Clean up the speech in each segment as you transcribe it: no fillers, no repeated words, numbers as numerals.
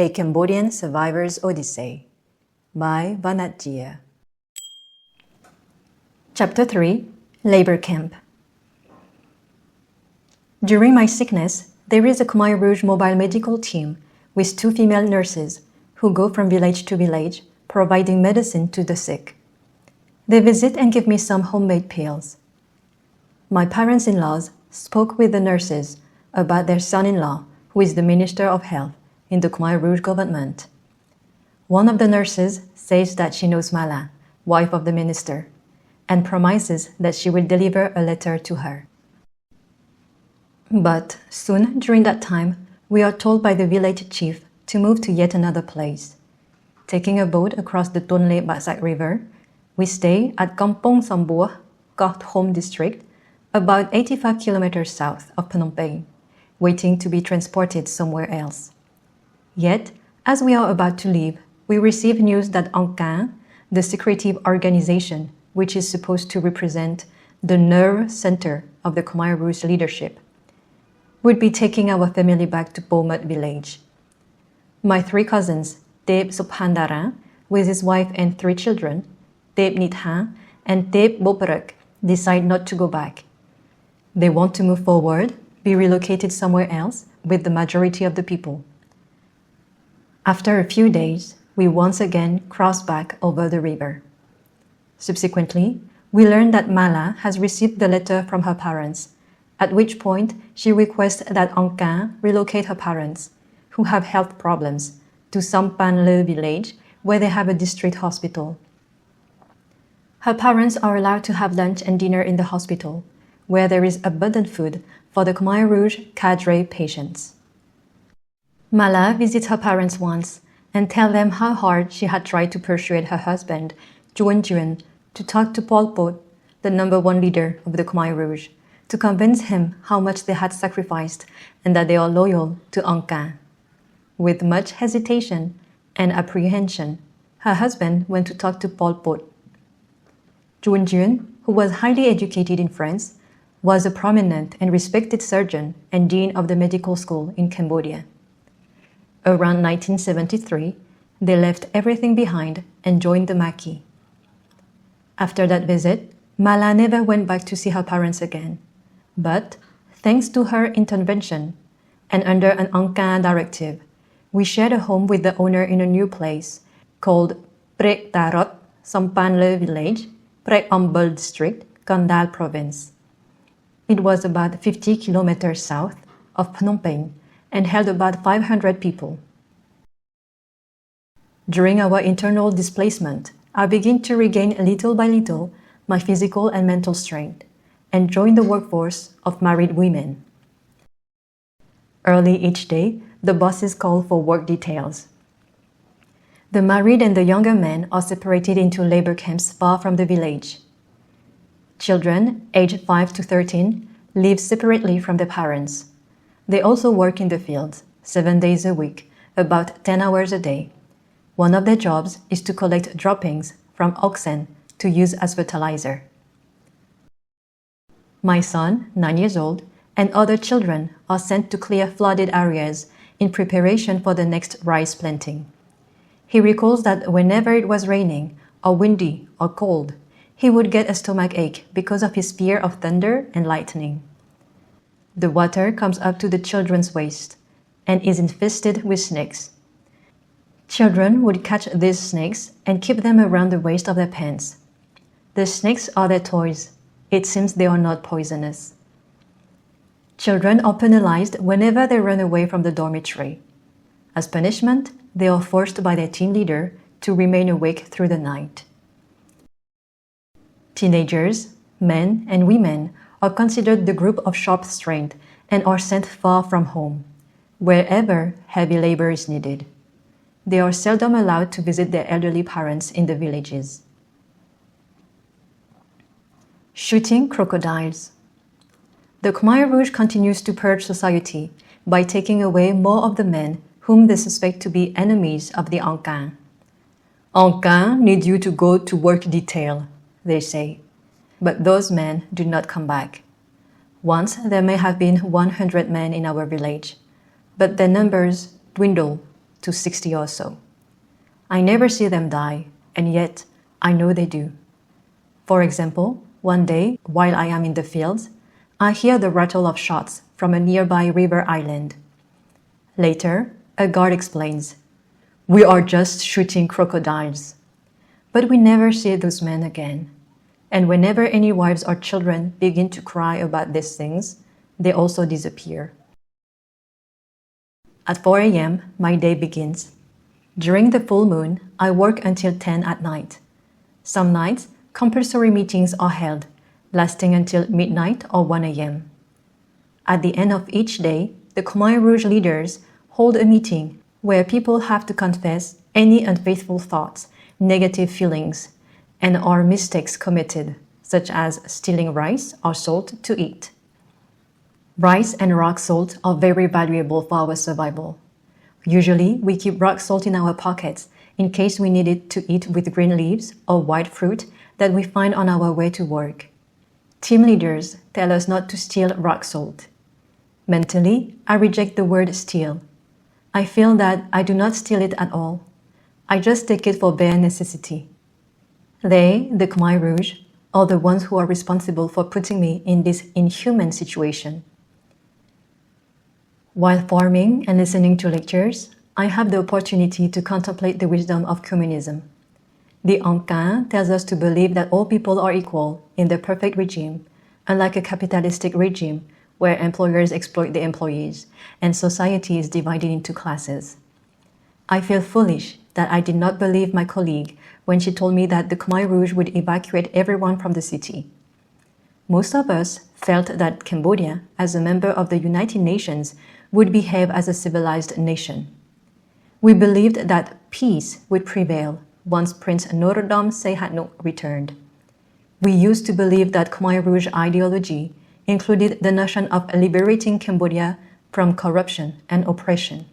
A Cambodian Survivor's Odyssey by Vannath Chea. Chapter 3 Labor Camp. During my sickness, there is a Khmer Rouge mobile medical team with 2 female nurses who go from village to village providing medicine to the sick. They visit and give me some homemade pills. My parents-in-law spoke with the nurses about their son-in-law, who is the Minister of Health in the Khmer Rouge government. One of the nurses says that she knows Mala, wife of the minister, and promises that she will deliver a letter to her. But soon during that time, we are told by the village chief to move to yet another place. Taking a boat across the Tonle Baksak River, we stay at Kampong Sambua, Koth Home district, about 85 kilometers south of Phnom Penh, waiting to be transported somewhere else. Yet, as we are about to leave, we receive news that Angkar, the secretive organization which is supposed to represent the nerve center of the Khmer Rouge leadership, would be taking our family back to Pomat village. My 3 cousins, Tep Subhandara, with his wife and 3 children, Tep Nitha and Tep Boparak, decide not to go back. They want to move forward, be relocated somewhere else with the majority of the people. After a few days, we once again cross back over the river. Subsequently, we learn that Mala has received the letter from her parents, at which point she requests that Angkar relocate her parents, who have health problems, to Sampanle village where they have a district hospital. Her parents are allowed to have lunch and dinner in the hospital, where there is abundant food for the Khmer Rouge cadre patients. Mala visits her parents once and tells them how hard she had tried to persuade her husband, Juan, to talk to Pol Pot, the #1 leader of the Khmer Rouge, to convince him how much they had sacrificed and that they are loyal to Angkar. With much hesitation and apprehension, her husband went to talk to Pol Pot. Juan, who was highly educated in France, was a prominent and respected surgeon and dean of the medical school in Cambodia. Around 1973, they left everything behind and joined the Maquis. After that visit, Mala never went back to see her parents again. But, thanks to her intervention, and under an Angkar directive, we shared a home with the owner in a new place called Prek Tarot, Sampanle village, Prek Ombel district, Kandal province. It was about 50 kilometers south of Phnom Penh and held about 500 people. During our internal displacement, I begin to regain little by little my physical and mental strength and join the workforce of married women. Early each day, the bosses call for work details. The married and the younger men are separated into labor camps far from the village. Children, aged 5 to 13, live separately from their parents. They also work in the fields, 7 days a week, about 10 hours a day. One of their jobs is to collect droppings from oxen to use as fertilizer. My son, 9 years old, and other children are sent to clear flooded areas in preparation for the next rice planting. He recalls that whenever it was raining, or windy, or cold, he would get a stomach ache because of his fear of thunder and lightning. The water comes up to the children's waist and is infested with snakes. Children would catch these snakes and keep them around the waist of their pants. The snakes are their toys. It seems they are not poisonous. Children are penalized whenever they run away from the dormitory. As punishment, they are forced by their team leader to remain awake through the night. Teenagers, men and women are considered the group of sharp strength and are sent far from home, wherever heavy labor is needed. They are seldom allowed to visit their elderly parents in the villages. Shooting crocodiles. The Khmer Rouge continues to purge society by taking away more of the men whom they suspect to be enemies of the Angkar. Angkar need you to go to work detail, they say. But those men do not come back. Once there may have been 100 men in our village, but their numbers dwindle to 60 or so. I never see them die, and yet I know they do. For example, one day, while I am in the fields, I hear the rattle of shots from a nearby river island. Later, a guard explains, "We are just shooting crocodiles." But we never see those men again. And whenever any wives or children begin to cry about these things, they also disappear. At 4 a.m., my day begins. During the full moon, I work until 10 at night. Some nights, compulsory meetings are held, lasting until midnight or 1 a.m. At the end of each day, the Khmer Rouge leaders hold a meeting where people have to confess any unfaithful thoughts, negative feelings, and/or mistakes committed, such as stealing rice or salt to eat. Rice and rock salt are very valuable for our survival. Usually, we keep rock salt in our pockets in case we need it to eat with green leaves or white fruit that we find on our way to work. Team leaders tell us not to steal rock salt. Mentally, I reject the word steal. I feel that I do not steal it at all. I just take it for bare necessity. They, the Khmer Rouge, are the ones who are responsible for putting me in this inhuman situation. While farming and listening to lectures, I have the opportunity to contemplate the wisdom of communism. The Angkan tells us to believe that all people are equal in the perfect regime, unlike a capitalistic regime where employers exploit the employees and society is divided into classes. I feel foolish that I did not believe my colleague when she told me that the Khmer Rouge would evacuate everyone from the city. Most of us felt that Cambodia, as a member of the United Nations, would behave as a civilized nation. We believed that peace would prevail once Prince Norodom Sihanouk returned. We used to believe that Khmer Rouge ideology included the notion of liberating Cambodia from corruption and oppression.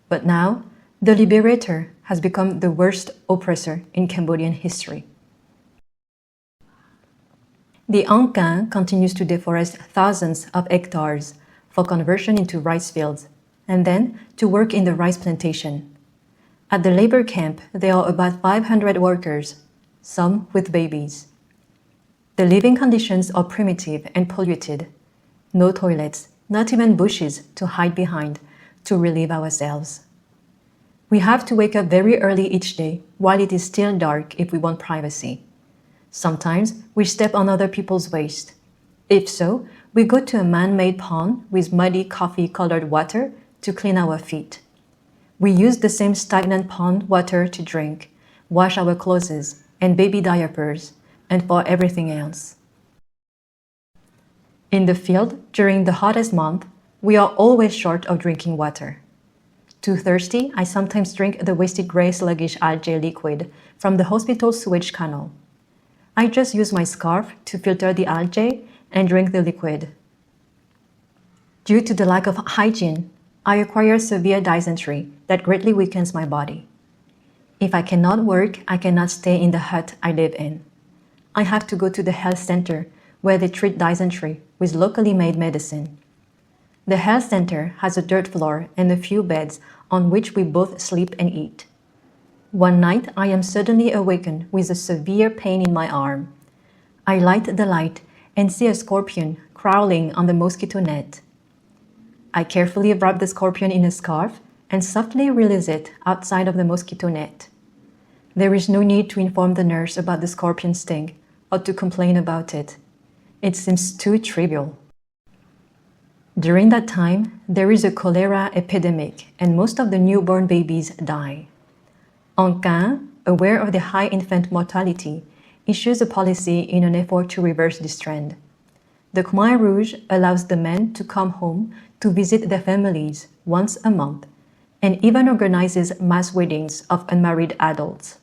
But now, the liberator has become the worst oppressor in Cambodian history. The Angkan continues to deforest thousands of hectares for conversion into rice fields, and then to work in the rice plantation. At the labor camp, there are about 500 workers, some with babies. The living conditions are primitive and polluted. No toilets, not even bushes to hide behind to relieve ourselves. We have to wake up very early each day while it is still dark if we want privacy. Sometimes we step on other people's waste. If so, we go to a man-made pond with muddy coffee-colored water to clean our feet. We use the same stagnant pond water to drink, wash our clothes and baby diapers, and for everything else. In the field, during the hottest month, we are always short of drinking water. Too thirsty, I sometimes drink the wasted gray sluggish algae liquid from the hospital sewage canal. I just use my scarf to filter the algae and drink the liquid. Due to the lack of hygiene, I acquire severe dysentery that greatly weakens my body. If I cannot work, I cannot stay in the hut I live in. I have to go to the health center where they treat dysentery with locally made medicine. The health center has a dirt floor and a few beds on which we both sleep and eat. One night, I am suddenly awakened with a severe pain in my arm. I light the light and see a scorpion crawling on the mosquito net. I carefully wrap the scorpion in a scarf and softly release it outside of the mosquito net. There is no need to inform the nurse about the scorpion sting or to complain about it. It seems too trivial. During that time, there is a cholera epidemic and most of the newborn babies die. Angkan, aware of the high infant mortality, issues a policy in an effort to reverse this trend. The Khmer Rouge allows the men to come home to visit their families once a month and even organizes mass weddings of unmarried adults.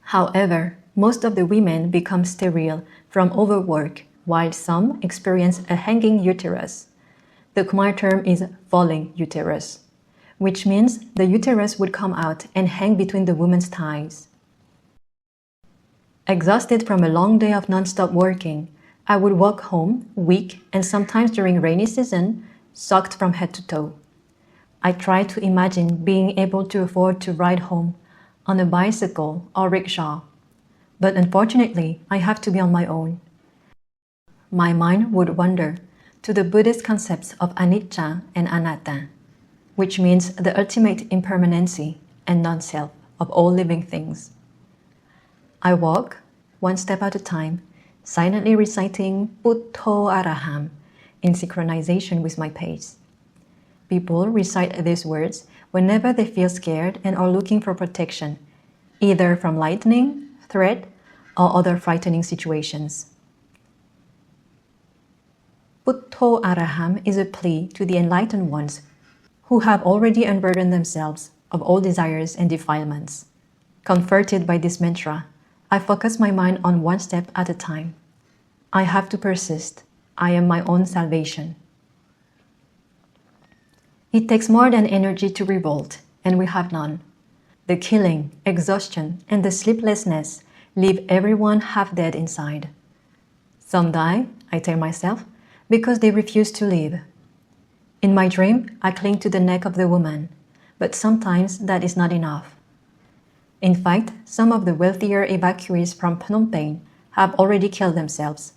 However, most of the women become sterile from overwork, while some experience a hanging uterus. The Khmer term is falling uterus, which means the uterus would come out and hang between the woman's thighs. Exhausted from a long day of non-stop working, I would walk home, weak and sometimes during rainy season, soaked from head to toe. I try to imagine being able to afford to ride home on a bicycle or rickshaw. But unfortunately, I have to be on my own. My mind would wander to the Buddhist concepts of anicca and anatta, which means the ultimate impermanency and non-self of all living things. I walk, one step at a time, silently reciting Buddho Araham in synchronization with my pace. People recite these words whenever they feel scared and are looking for protection, either from lightning, threat, or other frightening situations. Buddho Araham is a plea to the enlightened ones who have already unburdened themselves of all desires and defilements. Comforted by this mantra, I focus my mind on one step at a time. I have to persist. I am my own salvation. It takes more than energy to revolt, and we have none. The killing, exhaustion, and the sleeplessness leave everyone half dead inside. Some die, I tell myself, because they refuse to live. In my dream, I cling to the neck of the woman, but sometimes that is not enough. In fact, some of the wealthier evacuees from Phnom Penh have already killed themselves.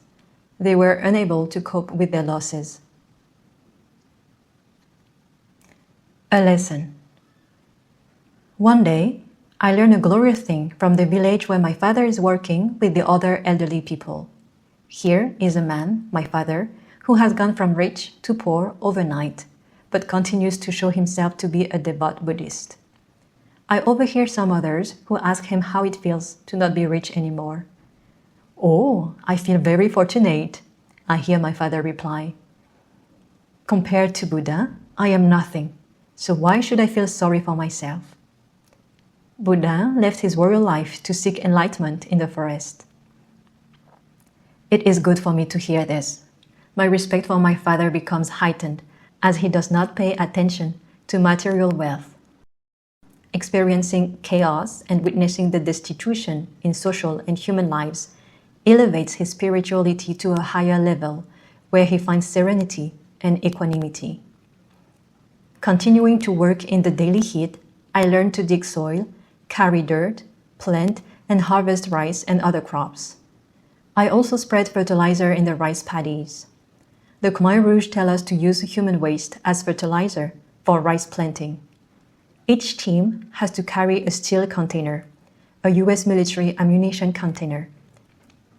They were unable to cope with their losses. A lesson. One day, I learned a glorious thing from the village where my father is working with the other elderly people. Here is a man, my father, who has gone from rich to poor overnight, but continues to show himself to be a devout Buddhist. I overhear some others who ask him how it feels to not be rich anymore. "Oh, I feel very fortunate," I hear my father reply. "Compared to Buddha, I am nothing, so why should I feel sorry for myself?" Buddha left his royal life to seek enlightenment in the forest. It is good for me to hear this. My respect for my father becomes heightened as he does not pay attention to material wealth. Experiencing chaos and witnessing the destitution in social and human lives elevates his spirituality to a higher level where he finds serenity and equanimity. Continuing to work in the daily heat, I learned to dig soil, carry dirt, plant, and harvest rice and other crops. I also spread fertilizer in the rice paddies. The Khmer Rouge tell us to use human waste as fertilizer for rice planting. Each team has to carry a steel container, a US military ammunition container,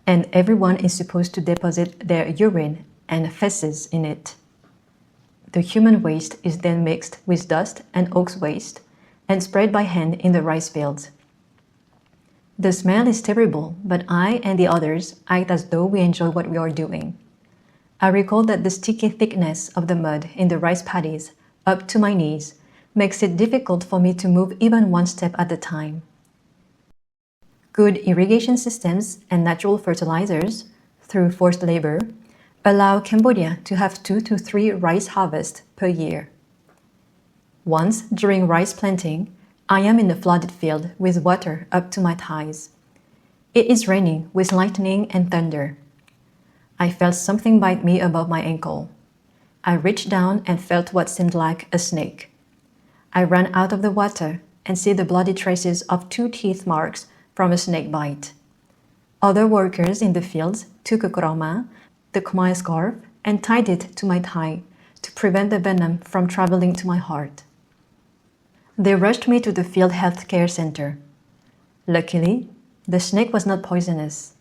and everyone is supposed to deposit their urine and feces in it. The human waste is then mixed with dust and ox waste and spread by hand in the rice fields. The smell is terrible, but I and the others act as though we enjoy what we are doing. I recall that the sticky thickness of the mud in the rice paddies, up to my knees, makes it difficult for me to move even one step at a time. Good irrigation systems and natural fertilizers, through forced labor, allow Cambodia to have 2 to 3 rice harvests per year. Once, during rice planting, I am in a flooded field with water up to my thighs. It is raining with lightning and thunder. I felt something bite me above my ankle. I reached down and felt what seemed like a snake. I ran out of the water and see the bloody traces of 2 teeth marks from a snake bite. Other workers in the fields took a kroma, the Khmer scarf, and tied it to my thigh to prevent the venom from traveling to my heart. They rushed me to the field health care center. Luckily, the snake was not poisonous.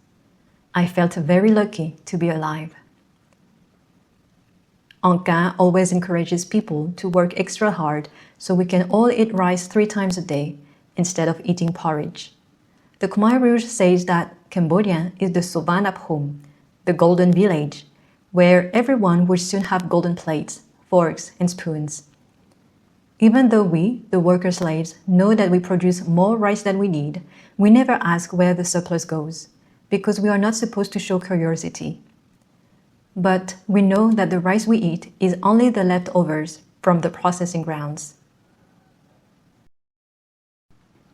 I felt very lucky to be alive. Anka always encourages people to work extra hard so we can all eat rice 3 times a day instead of eating porridge. The Khmer Rouge says that Cambodia is the Vannath home, the golden village, where everyone will soon have golden plates, forks, and spoons. Even though we, the worker slaves, know that we produce more rice than we need, we never ask where the surplus goes, because we are not supposed to show curiosity. But we know that the rice we eat is only the leftovers from the processing grounds.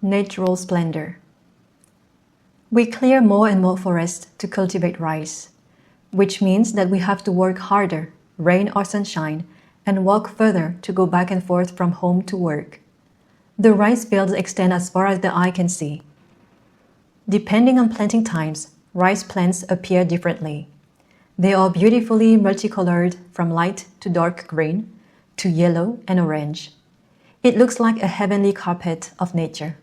Natural splendor. We clear more and more forests to cultivate rice, which means that we have to work harder, rain or sunshine, and walk further to go back and forth from home to work. The rice fields extend as far as the eye can see. Depending on planting times, rice plants appear differently. They are beautifully multicolored from light to dark green to yellow and orange. It looks like a heavenly carpet of nature.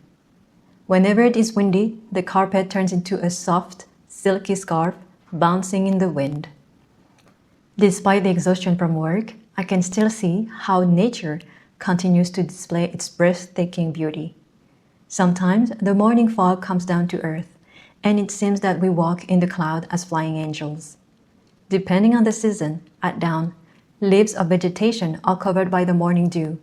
Whenever it is windy, the carpet turns into a soft, silky scarf bouncing in the wind. Despite the exhaustion from work, I can still see how nature continues to display its breathtaking beauty. Sometimes the morning fog comes down to earth, and it seems that we walk in the cloud as flying angels. Depending on the season, at dawn, leaves of vegetation are covered by the morning dew,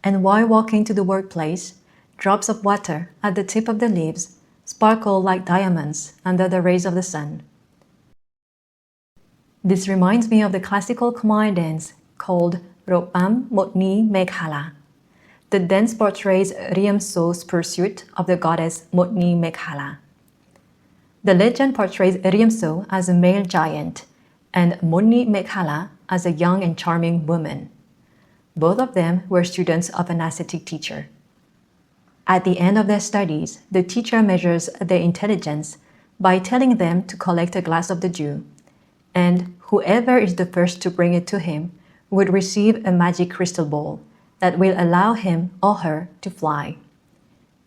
and while walking to the workplace, drops of water at the tip of the leaves sparkle like diamonds under the rays of the sun. This reminds me of the classical Khmer dance called Ropam Motni Meghala. The dance portrays Riamso's pursuit of the goddess Motni Meghala. The legend portrays Riamso as a male giant and Motni Meghala as a young and charming woman. Both of them were students of an ascetic teacher. At the end of their studies, the teacher measures their intelligence by telling them to collect a glass of the dew, and whoever is the first to bring it to him would receive a magic crystal ball that will allow him or her to fly.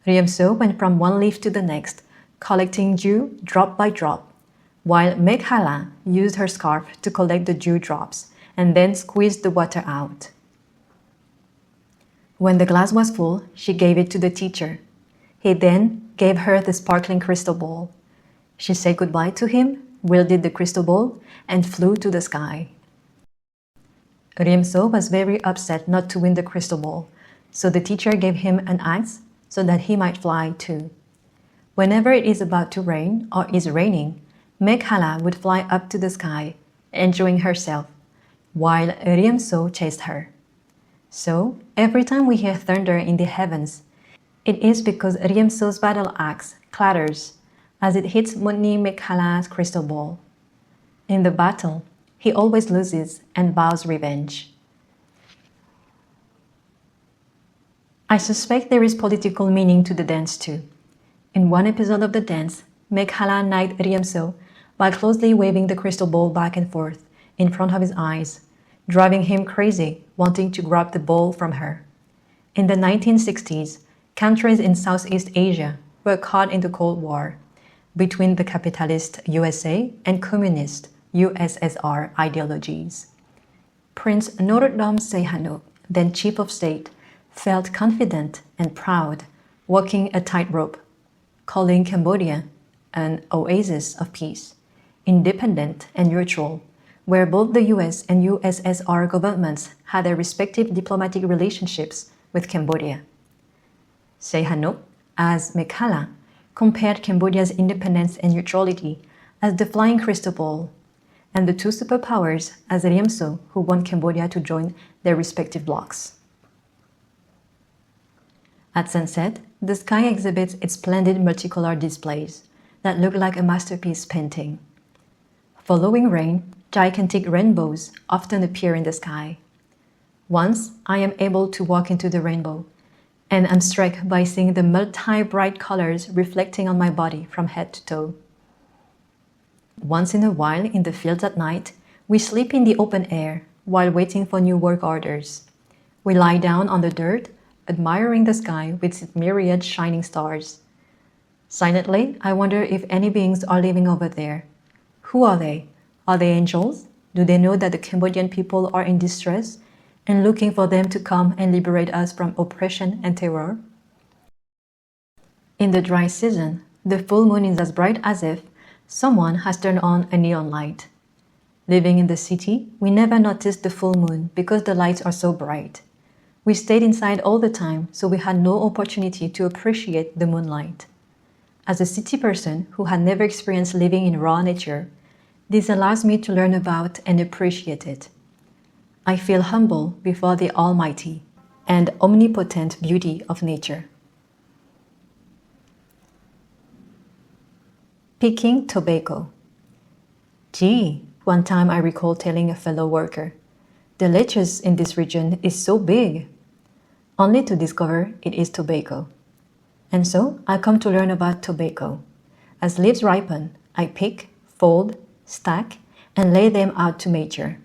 Riamso went from one leaf to the next, collecting dew drop by drop, while Meghala used her scarf to collect the dew drops and then squeezed the water out. When the glass was full, she gave it to the teacher. He then gave her the sparkling crystal ball. She said goodbye to him, wielded the crystal ball, and flew to the sky. Riamso was very upset not to win the crystal ball, so the teacher gave him an axe so that he might fly too. Whenever it is about to rain or is raining, Meghala would fly up to the sky, enjoying herself, while Riamso chased her. So, every time we hear thunder in the heavens, it is because Riamso's battle axe clatters as it hits Motni Meghala's crystal ball. In the battle, he always loses and vows revenge. I suspect there is political meaning to the dance too. In one episode of the dance, Meghala knighted Riamso by closely waving the crystal ball back and forth in front of his eyes, driving him crazy, wanting to grab the ball from her. In the 1960s, countries in Southeast Asia were caught in the Cold War between the capitalist USA and communist USSR ideologies. Prince Norodom Sihanouk, then chief of state, felt confident and proud, walking a tightrope, calling Cambodia an oasis of peace, independent and neutral, where both the US and USSR governments had their respective diplomatic relationships with Cambodia. Sihanouk, as Meghala, compared Cambodia's independence and neutrality as the flying crystal ball, and the two superpowers as Riamso, who want Cambodia to join their respective blocs. At sunset, the sky exhibits its splendid multicolored displays that look like a masterpiece painting. Following rain, gigantic rainbows often appear in the sky. Once, I am able to walk into the rainbow, and I'm struck by seeing the multi-bright colors reflecting on my body from head to toe. Once in a while, in the fields at night, we sleep in the open air while waiting for new work orders. We lie down on the dirt, admiring the sky with its myriad shining stars. Silently, I wonder if any beings are living over there. Who are they? Are they angels? Do they know that the Cambodian people are in distress and looking for them to come and liberate us from oppression and terror? In the dry season, the full moon is as bright as if someone has turned on a neon light. Living in the city, we never noticed the full moon because the lights are so bright. We stayed inside all the time, so we had no opportunity to appreciate the moonlight. As a city person who had never experienced living in raw nature, this allows me to learn about and appreciate it. I feel humble before the almighty and omnipotent beauty of nature. Picking tobacco. Gee, one time I recall telling a fellow worker, The lettuce in this region is so big, only to discover it is tobacco. And so I come to learn about tobacco. As leaves ripen, I pick, fold, stack, and lay them out to mature.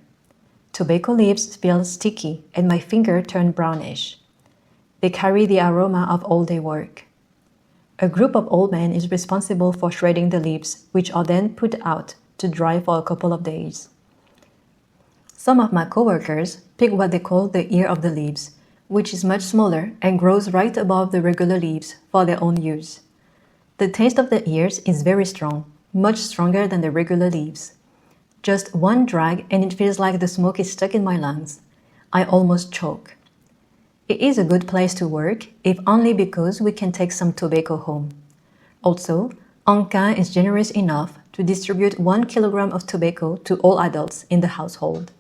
Tobacco leaves feel sticky and my finger turn brownish. They carry the aroma of all-day work. A group of old men is responsible for shredding the leaves, which are then put out to dry for a couple of days. Some of my coworkers pick what they call the ear of the leaves, which is much smaller and grows right above the regular leaves for their own use. The taste of the ears is very strong, much stronger than the regular leaves. Just one drag and it feels like the smoke is stuck in my lungs. I almost choke. It is a good place to work, if only because we can take some tobacco home. Also, Anka is generous enough to distribute 1 kilogram of tobacco to all adults in the household.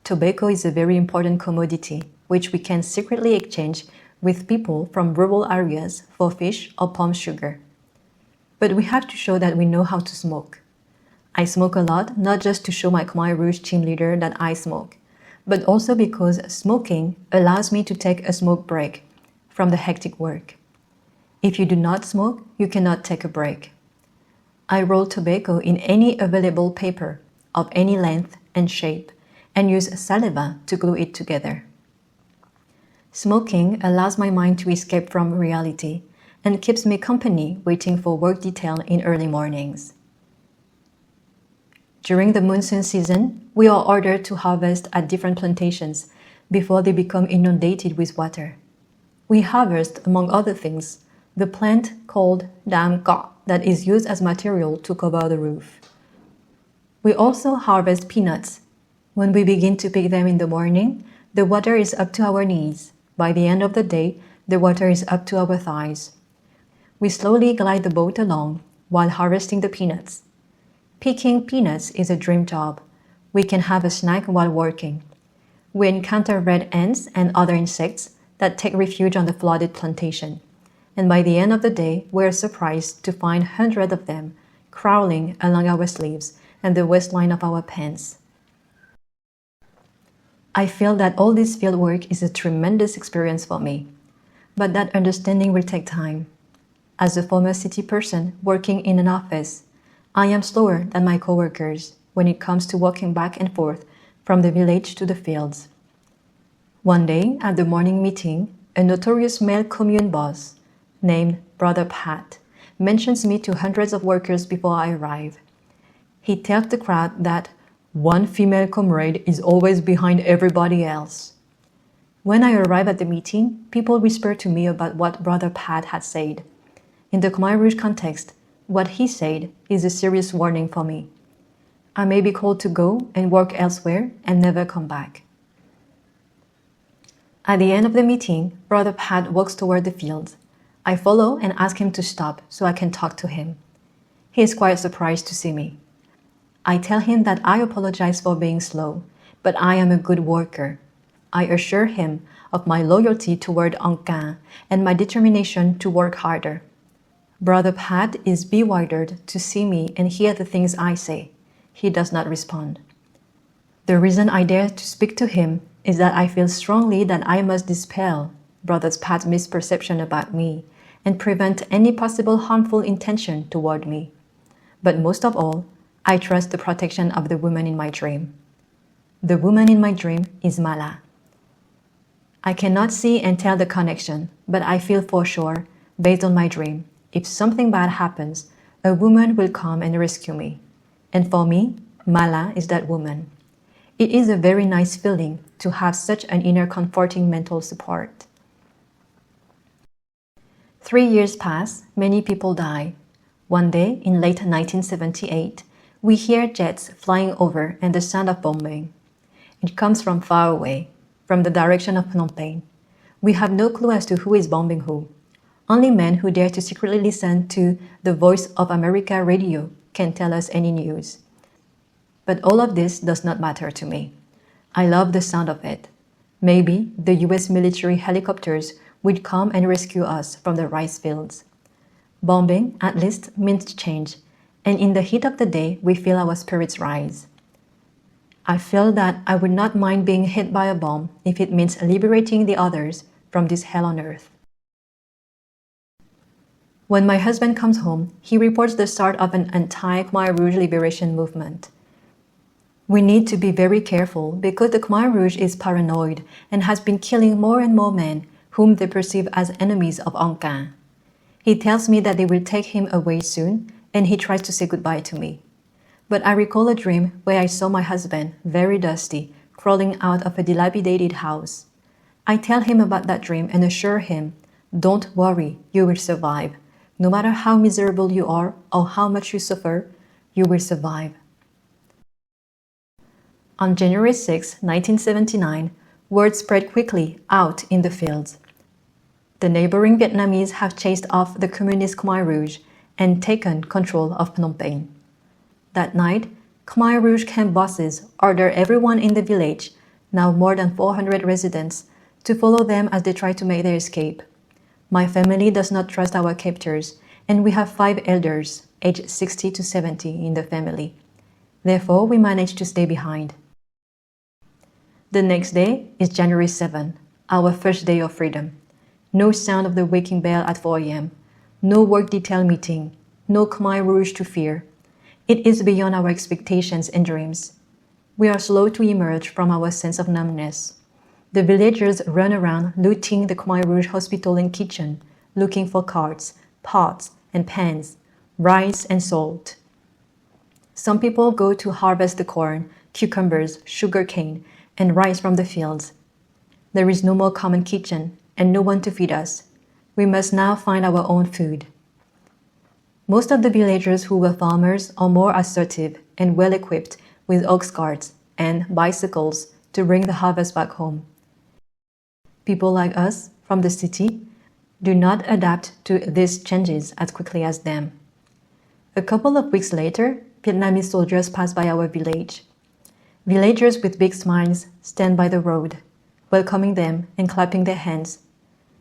Tobacco is a very important commodity, which we can secretly exchange with people from rural areas for fish or palm sugar. But we have to show that we know how to smoke. I smoke a lot, not just to show my Khmer Rouge team leader that I smoke, but also because smoking allows me to take a smoke break from the hectic work. If you do not smoke, you cannot take a break. I roll tobacco in any available paper of any length and shape and use saliva to glue it together. Smoking allows my mind to escape from reality and keeps me company waiting for work detail in early mornings. During the monsoon season, we are ordered to harvest at different plantations before they become inundated with water. We harvest, among other things, the plant called dam ka that is used as material to cover the roof. We also harvest peanuts. When we begin to pick them in the morning, the water is up to our knees. By the end of the day, the water is up to our thighs. We slowly glide the boat along while harvesting the peanuts. Picking peanuts is a dream job. We can have a snack while working. We encounter red ants and other insects that take refuge on the flooded plantation. And by the end of the day, we are surprised to find hundreds of them crawling along our sleeves and the waistline of our pants. I feel that all this field work is a tremendous experience for me, but that understanding will take time. As a former city person working in an office, I am slower than my coworkers when it comes to walking back and forth from the village to the fields. One day at the morning meeting, a notorious male commune boss named Brother Pat mentions me to hundreds of workers before I arrive. He tells the crowd that one female comrade is always behind everybody else. When I arrive at the meeting, people whisper to me about what Brother Pat had said. In the Khmer Rouge context, what he said is a serious warning for me. I may be called to go and work elsewhere and never come back. At the end of the meeting, Brother Pat walks toward the field. I follow and ask him to stop so I can talk to him. He is quite surprised to see me. I tell him that I apologize for being slow, but I am a good worker. I assure him of my loyalty toward Anka and my determination to work harder. Brother Pat is bewildered to see me and hear the things I say. He does not respond. The reason I dare to speak to him is that I feel strongly that I must dispel Brother Pat's misperception about me and prevent any possible harmful intention toward me. But most of all, I trust the protection of the woman in my dream. The woman in my dream is Mala. I cannot see and tell the connection, but I feel for sure, based on my dream, if something bad happens, a woman will come and rescue me. And for me, Mala is that woman. It is a very nice feeling to have such an inner comforting mental support. 3 years pass, many people die. One day, in late 1978, we hear jets flying over and the sound of bombing. It comes from far away, from the direction of Phnom Penh. We have no clue as to who is bombing who. Only men who dare to secretly listen to the Voice of America radio can tell us any news. But all of this does not matter to me. I love the sound of it. Maybe the US military helicopters would come and rescue us from the rice fields. Bombing, at least, means change, and in the heat of the day, we feel our spirits rise. I feel that I would not mind being hit by a bomb if it means liberating the others from this hell on earth. When my husband comes home, he reports the start of an anti-Khmer Rouge liberation movement. We need to be very careful because the Khmer Rouge is paranoid and has been killing more and more men whom they perceive as enemies of Angkar. He tells me that they will take him away soon and he tries to say goodbye to me. But I recall a dream where I saw my husband, very dusty, crawling out of a dilapidated house. I tell him about that dream and assure him, "Don't worry, you will survive. No matter how miserable you are or how much you suffer, you will survive." On January 6, 1979, word spread quickly out in the fields. The neighboring Vietnamese have chased off the communist Khmer Rouge and taken control of Phnom Penh. That night, Khmer Rouge camp bosses order everyone in the village, now more than 400 residents, to follow them as they try to make their escape. My family does not trust our captors, and we have 5 elders, aged 60 to 70 in the family. Therefore, we managed to stay behind. The next day is January 7, our first day of freedom. No sound of the waking bell at 4 a.m. No work detail meeting. No Khmer Rouge to fear. It is beyond our expectations and dreams. We are slow to emerge from our sense of numbness. The villagers run around looting the Khmer Rouge hospital and kitchen, looking for carts, pots, and pans, rice and salt. Some people go to harvest the corn, cucumbers, sugarcane, and rice from the fields. There is no more common kitchen and no one to feed us. We must now find our own food. Most of the villagers who were farmers are more assertive and well-equipped with ox carts and bicycles to bring the harvest back home. People like us from the city do not adapt to these changes as quickly as them. A couple of weeks later, Vietnamese soldiers pass by our village. Villagers with big smiles stand by the road, welcoming them and clapping their hands.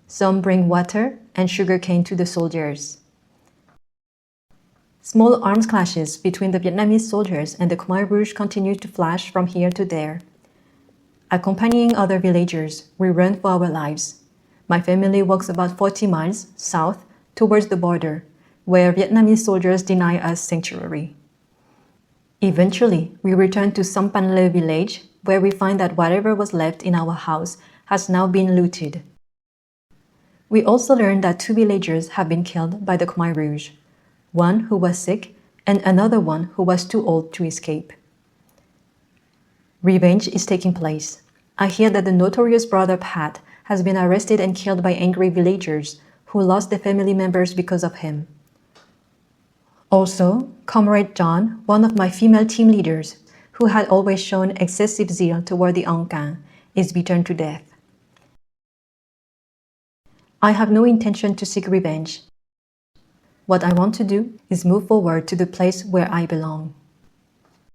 Some bring water and sugarcane to the soldiers. Small arms clashes between the Vietnamese soldiers and the Khmer Rouge continue to flash from here to there. Accompanying other villagers, we run for our lives. My family walks about 40 miles south towards the border, where Vietnamese soldiers deny us sanctuary. Eventually, we return to Sampanle village, where we find that whatever was left in our house has now been looted. We also learn that 2 villagers have been killed by the Khmer Rouge, one who was sick and another one who was too old to escape. Revenge is taking place. I hear that the notorious brother Pat has been arrested and killed by angry villagers who lost their family members because of him. Also, Comrade John, one of my female team leaders, who had always shown excessive zeal toward the Angkar, is beaten to death. I have no intention to seek revenge. What I want to do is move forward to the place where I belong.